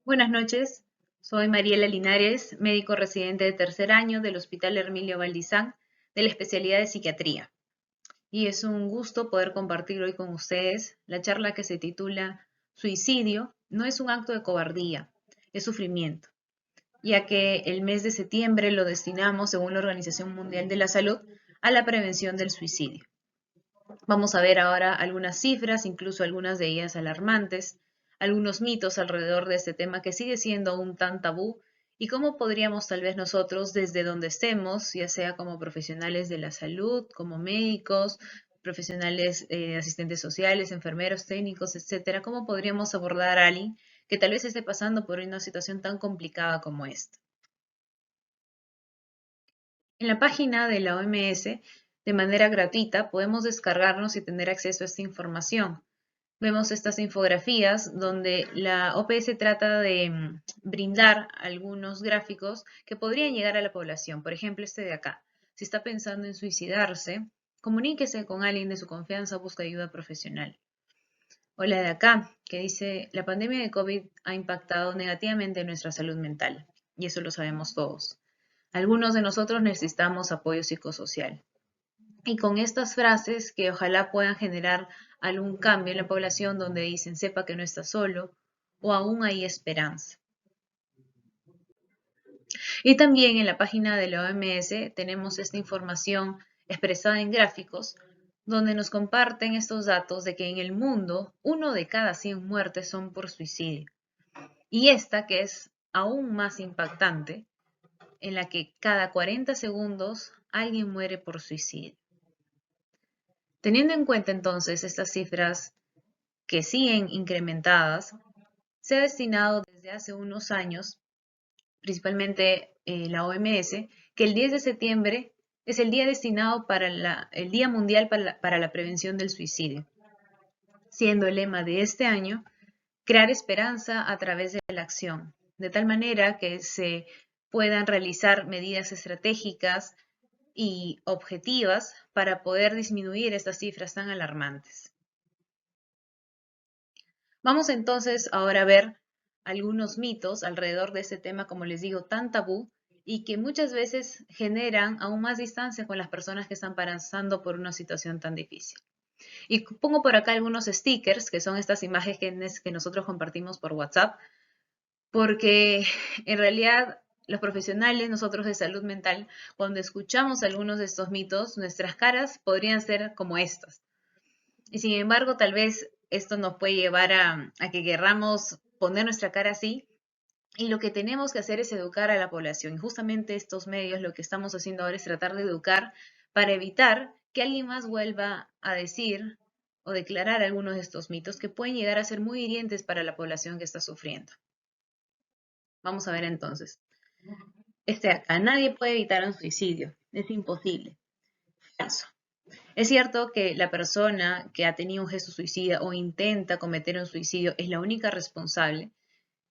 Buenas noches, soy Mariela Linares, médico residente de tercer año del Hospital Hermilio Valdizán de la especialidad de psiquiatría. Y es un gusto poder compartir hoy con ustedes la charla que se titula Suicidio no es un acto de cobardía, es sufrimiento, ya que el mes de septiembre lo destinamos, según la Organización Mundial de la Salud, a la prevención del suicidio. Vamos a ver ahora algunas cifras, incluso algunas de ellas alarmantes, algunos mitos alrededor de este tema que sigue siendo un tan tabú y cómo podríamos tal vez nosotros desde donde estemos, ya sea como profesionales de la salud, como médicos, profesionales, asistentes sociales, enfermeros, técnicos, etcétera, cómo podríamos abordar a alguien que tal vez esté pasando por una situación tan complicada como esta. En la página de la OMS, de manera gratuita, podemos descargarnos y tener acceso a esta información. Vemos estas infografías donde la OPS trata de brindar algunos gráficos que podrían llegar a la población. Por ejemplo, este de acá. Si está pensando en suicidarse, comuníquese con alguien de su confianza, busca ayuda profesional. O la de acá, que dice, la pandemia de COVID ha impactado negativamente en nuestra salud mental. Y eso lo sabemos todos. Algunos de nosotros necesitamos apoyo psicosocial. Y con estas frases que ojalá puedan generar algún cambio en la población donde dicen sepa que no está solo o aún hay esperanza. Y también en la página de la OMS tenemos esta información expresada en gráficos donde nos comparten estos datos de que en el mundo 1 de cada 100 muertes son por suicidio. Y esta que es aún más impactante, en la que cada 40 segundos alguien muere por suicidio. Teniendo en cuenta entonces estas cifras que siguen incrementadas, se ha destinado desde hace unos años, principalmente la OMS, que el 10 de septiembre es el día destinado para el Día Mundial para la Prevención del Suicidio, siendo el lema de este año crear esperanza a través de la acción, de tal manera que se puedan realizar medidas estratégicas y objetivas para poder disminuir estas cifras tan alarmantes. Vamos entonces ahora a ver algunos mitos alrededor de este tema, como les digo, tan tabú y que muchas veces generan aún más distancia con las personas que están pasando por una situación tan difícil. Y pongo por acá algunos stickers, que son estas imágenes que nosotros compartimos por WhatsApp, porque en realidad los profesionales, nosotros de salud mental, cuando escuchamos algunos de estos mitos, nuestras caras podrían ser como estas. Y sin embargo, tal vez esto nos puede llevar a que querramos poner nuestra cara así. Y lo que tenemos que hacer es educar a la población. Y justamente estos medios lo que estamos haciendo ahora es tratar de educar para evitar que alguien más vuelva a decir o declarar algunos de estos mitos que pueden llegar a ser muy hirientes para la población que está sufriendo. Vamos a ver entonces. Este acá, nadie puede evitar un suicidio. Es imposible. Falso. Es cierto que la persona que ha tenido un gesto suicida o intenta cometer un suicidio es la única responsable.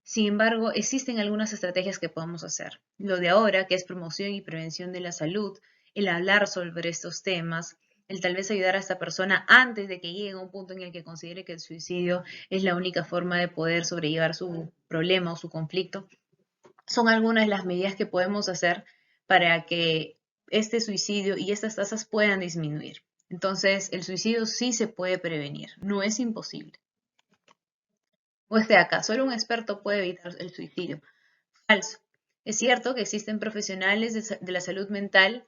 Sin embargo, existen algunas estrategias que podemos hacer. Lo de ahora, que es promoción y prevención de la salud, el hablar sobre estos temas, el tal vez ayudar a esta persona antes de que llegue a un punto en el que considere que el suicidio es la única forma de poder sobrellevar su problema o su conflicto, son algunas de las medidas que podemos hacer para que este suicidio y estas tasas puedan disminuir. Entonces, el suicidio sí se puede prevenir, no es imposible. O este de acá, solo un experto puede evitar el suicidio. Falso. Es cierto que existen profesionales de la salud mental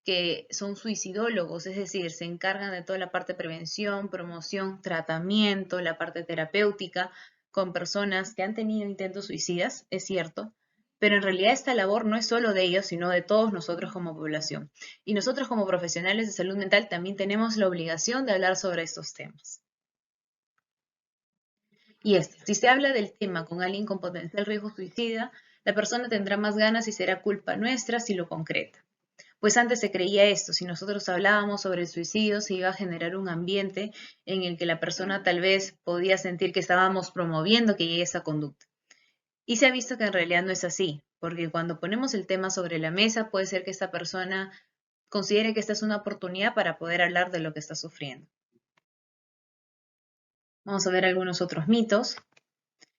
que son suicidólogos, es decir, se encargan de toda la parte de prevención, promoción, tratamiento, la parte terapéutica con personas que han tenido intentos suicidas, es cierto, pero en realidad esta labor no es solo de ellos, sino de todos nosotros como población. Y nosotros como profesionales de salud mental también tenemos la obligación de hablar sobre estos temas. Y esto, si se habla del tema con alguien con potencial riesgo suicida, la persona tendrá más ganas y será culpa nuestra si lo concreta. Pues antes se creía esto, si nosotros hablábamos sobre el suicidio, se iba a generar un ambiente en el que la persona tal vez podía sentir que estábamos promoviendo que llegue esa conducta. Y se ha visto que en realidad no es así, porque cuando ponemos el tema sobre la mesa, puede ser que esta persona considere que esta es una oportunidad para poder hablar de lo que está sufriendo. Vamos a ver algunos otros mitos.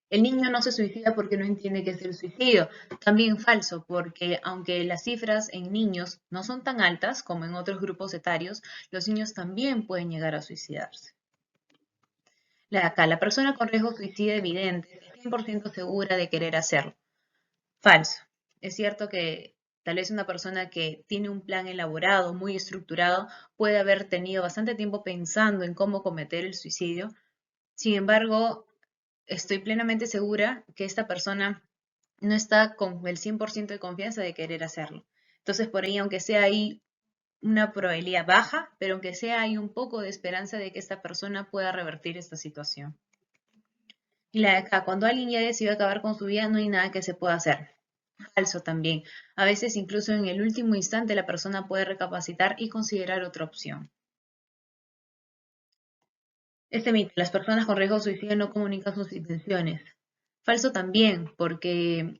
El niño no se suicida porque no entiende qué es el suicidio. También falso, porque aunque las cifras en niños no son tan altas como en otros grupos etarios, los niños también pueden llegar a suicidarse. Acá, la persona con riesgo suicida evidente es 100% segura de querer hacerlo. Falso. Es cierto que tal vez una persona que tiene un plan elaborado, muy estructurado, puede haber tenido bastante tiempo pensando en cómo cometer el suicidio. Sin embargo, estoy plenamente segura que esta persona no está con el 100% de confianza de querer hacerlo. Entonces, por ahí, aunque sea ahí una probabilidad baja, pero aunque sea hay un poco de esperanza de que esta persona pueda revertir esta situación. Y la de acá, cuando alguien ya decidió acabar con su vida, no hay nada que se pueda hacer. Falso también. A veces incluso en el último instante la persona puede recapacitar y considerar otra opción. Este mito, las personas con riesgo de suicidio no comunican sus intenciones. Falso también, porque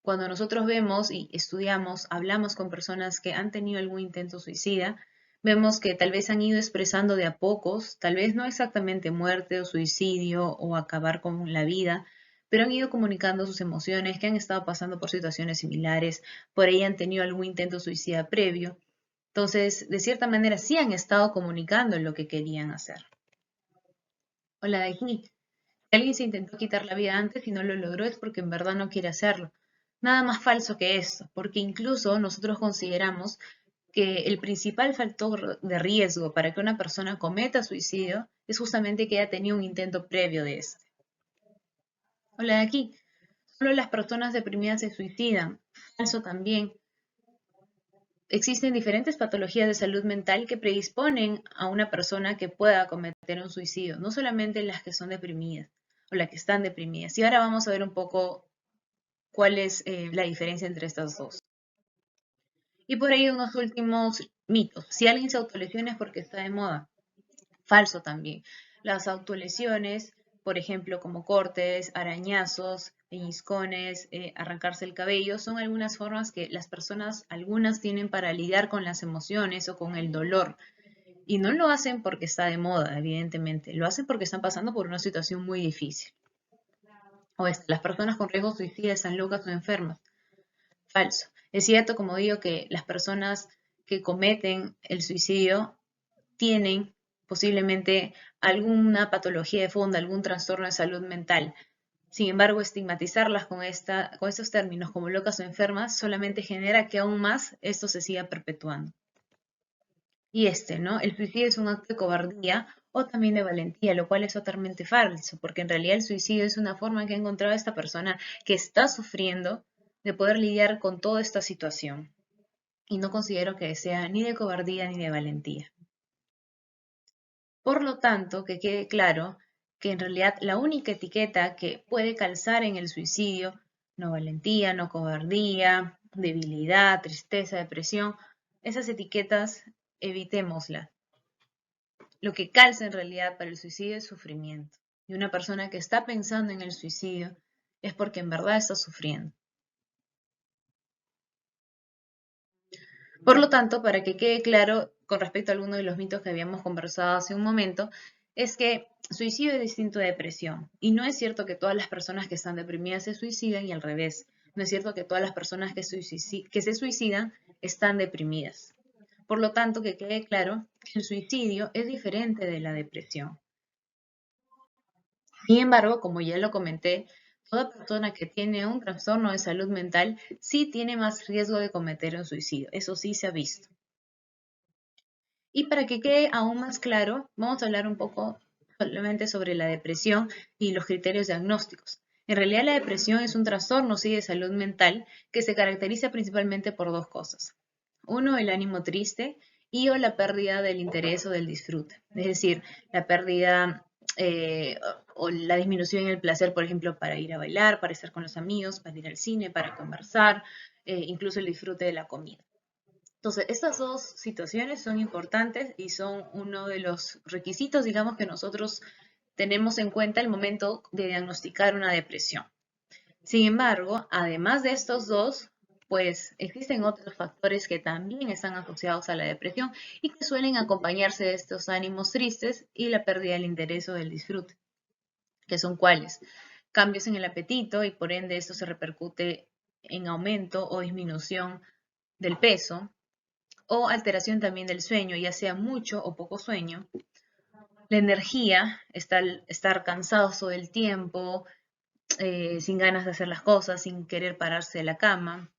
cuando nosotros vemos y estudiamos, hablamos con personas que han tenido algún intento suicida, vemos que tal vez han ido expresando de a pocos, tal vez no exactamente muerte o suicidio o acabar con la vida, pero han ido comunicando sus emociones, que han estado pasando por situaciones similares, por ahí han tenido algún intento suicida previo. Entonces, de cierta manera, sí han estado comunicando lo que querían hacer. Hola de aquí. Si alguien se intentó quitar la vida antes y no lo logró es porque en verdad no quiere hacerlo. Nada más falso que esto, porque incluso nosotros consideramos que el principal factor de riesgo para que una persona cometa suicidio es justamente que haya tenido un intento previo de este. Hola de aquí. Solo las personas deprimidas se suicidan. Falso también. Existen diferentes patologías de salud mental que predisponen a una persona que pueda cometer un suicidio, no solamente las que son deprimidas o las que están deprimidas. Y ahora vamos a ver un poco cuál es la diferencia entre estas dos. Y por ahí unos últimos mitos. Si alguien se autolesiona es porque está de moda. Falso también. Las autolesiones, por ejemplo, como cortes, arañazos, pellizcones, arrancarse el cabello, son algunas formas que las personas, algunas tienen para lidiar con las emociones o con el dolor. Y no lo hacen porque está de moda, evidentemente. Lo hacen porque están pasando por una situación muy difícil. O las personas con riesgo suicida están locas o enfermas. Falso. Es cierto, como digo, que las personas que cometen el suicidio tienen posiblemente alguna patología de fondo, algún trastorno de salud mental. Sin embargo, estigmatizarlas con estos términos como locas o enfermas solamente genera que aún más esto se siga perpetuando. Y ¿no? El suicidio es un acto de cobardía o también de valentía, lo cual es totalmente falso, porque en realidad el suicidio es una forma que ha encontrado esta persona que está sufriendo de poder lidiar con toda esta situación. Y no considero que sea ni de cobardía ni de valentía. Por lo tanto, que quede claro que en realidad la única etiqueta que puede calzar en el suicidio, no valentía, no cobardía, debilidad, tristeza, depresión, esas etiquetas evitémoslas. Lo que calza en realidad para el suicidio es sufrimiento. Y una persona que está pensando en el suicidio es porque en verdad está sufriendo. Por lo tanto, para que quede claro con respecto a algunos de los mitos que habíamos conversado hace un momento, es que suicidio es distinto de depresión. Y no es cierto que todas las personas que están deprimidas se suicidan y al revés. No es cierto que todas las personas que se suicidan están deprimidas. Por lo tanto, que quede claro que el suicidio es diferente de la depresión. Sin embargo, como ya lo comenté, toda persona que tiene un trastorno de salud mental sí tiene más riesgo de cometer un suicidio. Eso sí se ha visto. Y para que quede aún más claro, vamos a hablar un poco solamente sobre la depresión y los criterios diagnósticos. En realidad, la depresión es un trastorno sí, de salud mental que se caracteriza principalmente por dos cosas. Uno, el ánimo triste y o la pérdida del interés o del disfrute. Es decir, la pérdida o la disminución en el placer, por ejemplo, para ir a bailar, para estar con los amigos, para ir al cine, para conversar, incluso el disfrute de la comida. Entonces, estas dos situaciones son importantes y son uno de los requisitos, digamos, que nosotros tenemos en cuenta al momento de diagnosticar una depresión. Sin embargo, además de estos dos, pues existen otros factores que también están asociados a la depresión y que suelen acompañarse de estos ánimos tristes y la pérdida del interés o del disfrute, que son cuáles: cambios en el apetito y por ende esto se repercute en aumento o disminución del peso, o alteración también del sueño, ya sea mucho o poco sueño. La energía, estar cansados todo el tiempo, sin ganas de hacer las cosas, sin querer pararse de la cama,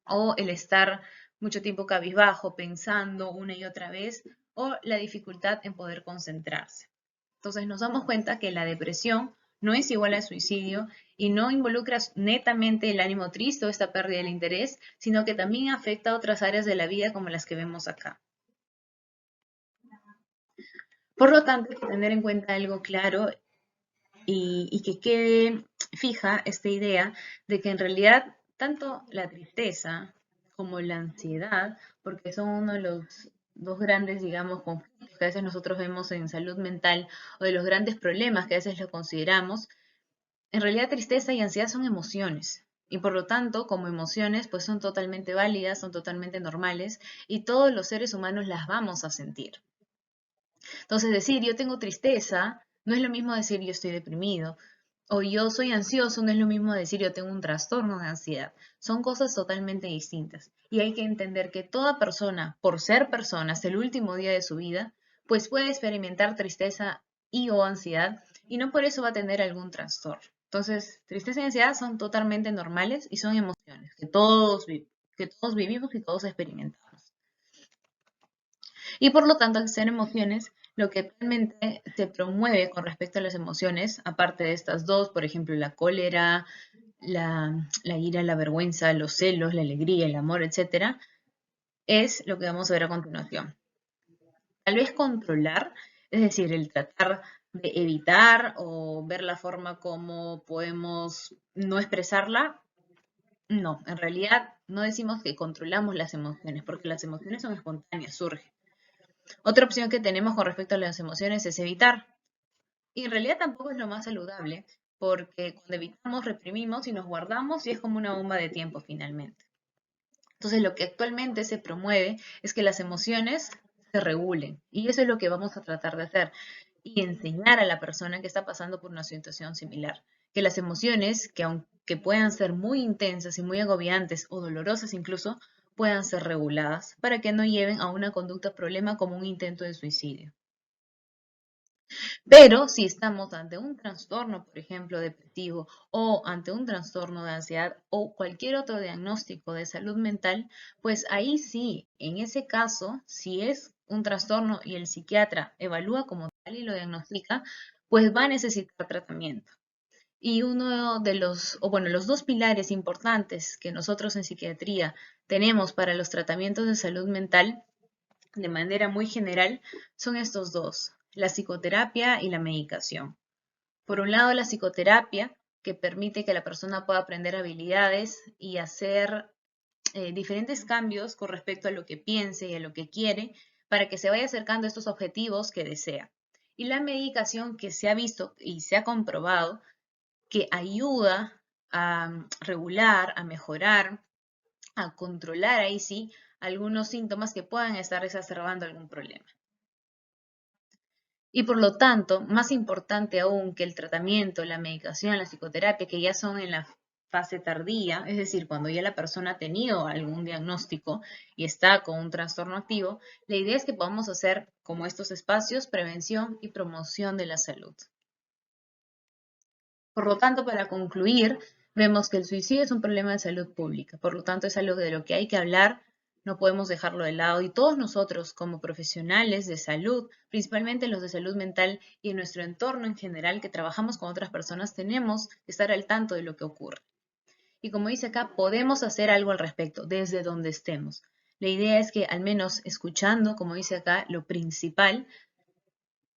o el estar mucho tiempo cabizbajo, pensando una y otra vez, o la dificultad en poder concentrarse. Entonces nos damos cuenta que la depresión no es igual al suicidio y no involucra netamente el ánimo triste o esta pérdida del interés, sino que también afecta a otras áreas de la vida como las que vemos acá. Por lo tanto, hay que tener en cuenta algo claro y que quede fija esta idea de que en realidad tanto la tristeza como la ansiedad, porque son uno de los dos grandes, digamos, conflictos que a veces nosotros vemos en salud mental o de los grandes problemas que a veces lo consideramos, en realidad tristeza y ansiedad son emociones. Y por lo tanto, como emociones, pues son totalmente válidas, son totalmente normales y todos los seres humanos las vamos a sentir. Entonces, decir yo tengo tristeza no es lo mismo decir yo estoy deprimido. O yo soy ansioso no es lo mismo decir yo tengo un trastorno de ansiedad. Son cosas totalmente distintas. Y hay que entender que toda persona, por ser persona, hasta el último día de su vida, pues puede experimentar tristeza y o ansiedad y no por eso va a tener algún trastorno. Entonces, tristeza y ansiedad son totalmente normales y son emociones que todos vivimos y todos experimentamos. Y por lo tanto, al ser emociones, lo que realmente se promueve con respecto a las emociones, aparte de estas dos, por ejemplo, la cólera, la ira, la vergüenza, los celos, la alegría, el amor, etcétera, es lo que vamos a ver a continuación. Tal vez controlar, es decir, el tratar de evitar o ver la forma como podemos no expresarla. No, en realidad no decimos que controlamos las emociones, porque las emociones son espontáneas, surgen. Otra opción que tenemos con respecto a las emociones es evitar. Y en realidad tampoco es lo más saludable, porque cuando evitamos, reprimimos y nos guardamos y es como una bomba de tiempo finalmente. Entonces lo que actualmente se promueve es que las emociones se regulen y eso es lo que vamos a tratar de hacer y enseñar a la persona que está pasando por una situación similar, que las emociones, que aunque puedan ser muy intensas y muy agobiantes o dolorosas incluso, puedan ser reguladas para que no lleven a una conducta problema como un intento de suicidio. Pero si estamos ante un trastorno, por ejemplo, depresivo o ante un trastorno de ansiedad o cualquier otro diagnóstico de salud mental, pues ahí sí, en ese caso, si es un trastorno y el psiquiatra evalúa como tal y lo diagnostica, pues va a necesitar tratamiento. Y uno de los, o bueno, los dos pilares importantes que nosotros en psiquiatría tenemos para los tratamientos de salud mental de manera muy general son estos dos, la psicoterapia y la medicación. Por un lado, la psicoterapia, que permite que la persona pueda aprender habilidades y hacer diferentes cambios con respecto a lo que piense y a lo que quiere para que se vaya acercando a estos objetivos que desea. Y la medicación que se ha visto y se ha comprobado que ayuda a regular, a mejorar, a controlar ahí sí algunos síntomas que puedan estar exacerbando algún problema. Y por lo tanto, más importante aún que el tratamiento, la medicación, la psicoterapia, que ya son en la fase tardía, es decir, cuando ya la persona ha tenido algún diagnóstico y está con un trastorno activo, la idea es que podamos hacer como estos espacios prevención y promoción de la salud. Por lo tanto, para concluir, vemos que el suicidio es un problema de salud pública, por lo tanto es algo de lo que hay que hablar, no podemos dejarlo de lado y todos nosotros como profesionales de salud, principalmente los de salud mental y en nuestro entorno en general que trabajamos con otras personas, tenemos que estar al tanto de lo que ocurre. Y como dice acá, podemos hacer algo al respecto desde donde estemos. La idea es que al menos escuchando, como dice acá, lo principal,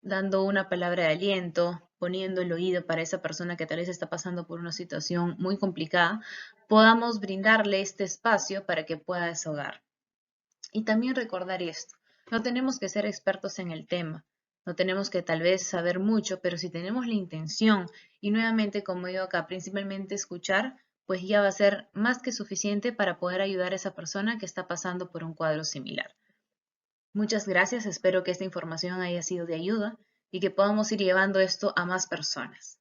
dando una palabra de aliento, poniendo el oído para esa persona que tal vez está pasando por una situación muy complicada, podamos brindarle este espacio para que pueda desahogar. Y también recordar esto, no tenemos que ser expertos en el tema, no tenemos que tal vez saber mucho, pero si tenemos la intención y nuevamente, como digo acá, principalmente escuchar, pues ya va a ser más que suficiente para poder ayudar a esa persona que está pasando por un cuadro similar. Muchas gracias, espero que esta información haya sido de ayuda y que podamos ir llevando esto a más personas.